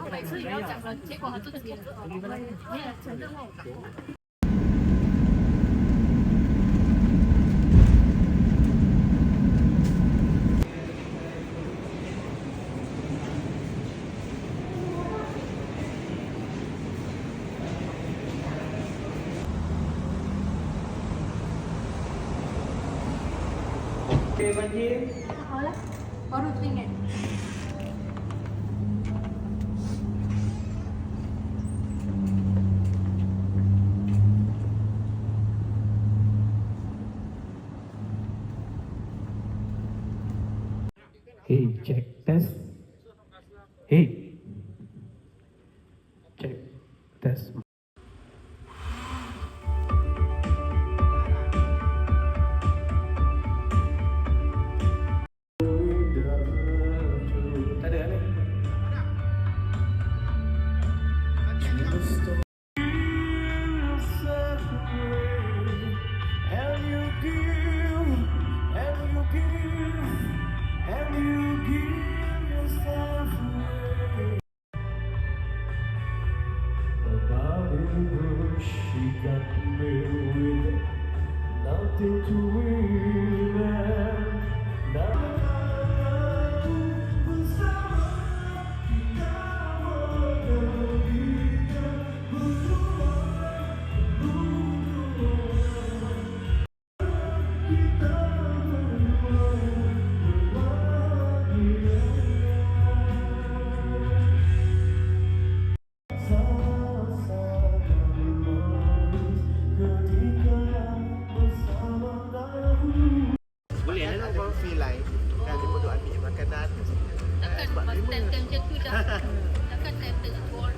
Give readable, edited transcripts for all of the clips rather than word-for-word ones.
每次也要讲了，结果他自己没有承认我讲过。Okey, Banjir. 好了，baru tinggal. Hey, check, test. Hey. Check, test. Tak ada ni. Nothing to win and boleh lah kau feel like kan dia perlu ambil makanan Takkan tem je tu dah. Takkan tem jual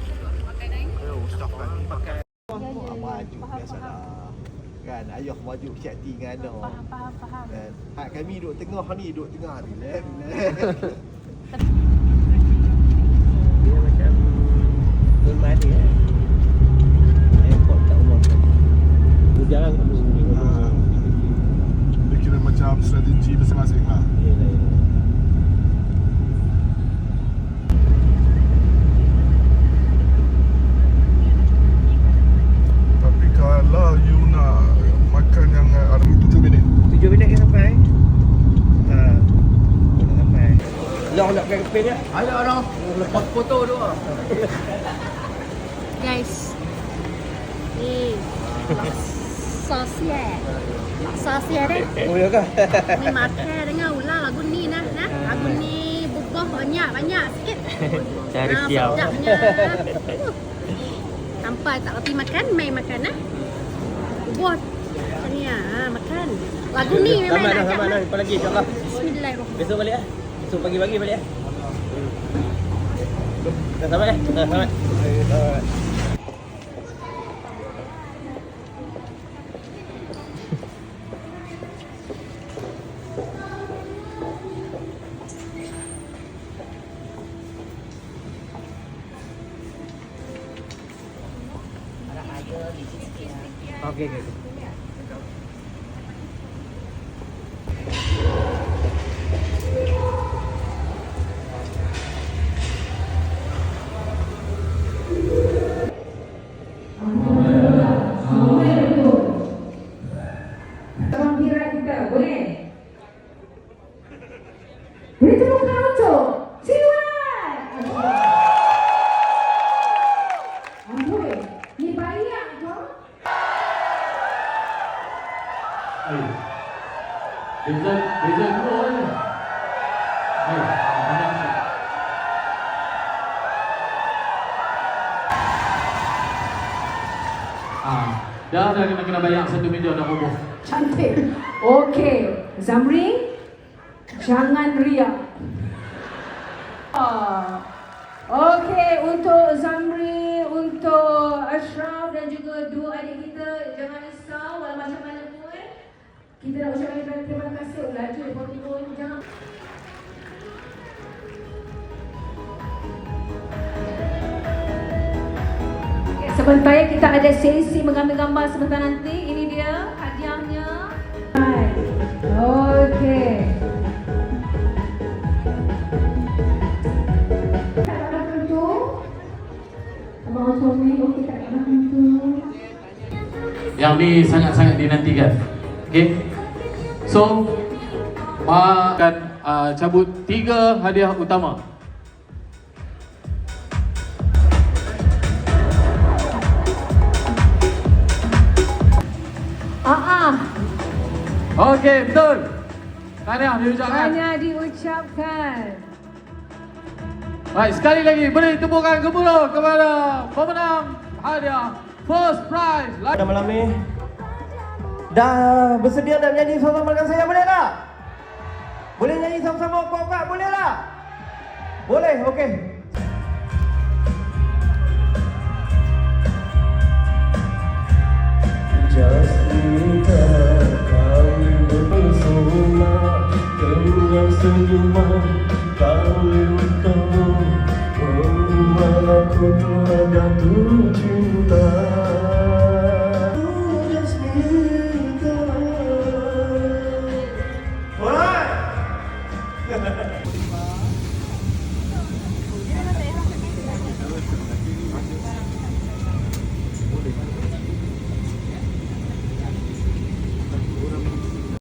makanan. stok kan pakai baju biasalah kan ayah baju siap dengan anak Faham. kan hak kami duduk tengah ni relax dia macam Tun Mahathir airport kat rumah tu jarang kamu Dia kira macam strategi masing-masing lah. yelah. Tapi kalau you nak makan yang ada 7 minit 7 minit ke sampai dah sampai Long nak pakai keping ke? ada lepas foto tu Guys. Ni. Sosial. Sosial deh. Oh ya ke? Ni makan dengan ulang lagu ni nah. Lagu ni bubuh banyak sikit. Cari siap. Sedapnya. Sampai tak reti makan, main makan nah. Bubuh. Ni makan. Lagu ni memang Sama nak dah, lepas lagi insyaAllah. Bismillahirrahmanirrahim. Besok balik lah. Besok pagi-pagi balik lah. Dah selamat eh? Dah selamat. Okey. Kira kita boleh? Beri tepuk tangan untuk Siwan. Boleh? Ni banyak tu. Dia keluar ni. Dah kena bayar satu meja dah roboh. Cantik. Okey. Zamri, jangan riak. Okey, untuk Zamri, untuk Ashraf dan juga dua adik kita, jangan risau walau macam mana pun. Kita nak ucapkan terima kasih laju pun jangan. Sebentar ya, kita ada sesi mengambil gambar sebentar nanti. Ini dia hadiahnya. Okey. Tak ada tentu. suami okey tak nak tu. Yang ni sangat-sangat dinantikan. Okey. So, akan cabut 3 hadiah utama. Okey, betul. Tahniah diucapkan. Hanya diucapkan. Baik, sekali lagi beri tepukan gemuruh kepada pemenang hadiah first prize. Pada malam ni dah bersedia nak nyanyi sama-sama dengan saya, boleh tak? Boleh nyanyi sama-sama kuat-kuat, boleh tak? Boleh, okey. Jasmita kau bersama dengan senyuman kau kau aku telah jatuh cinta.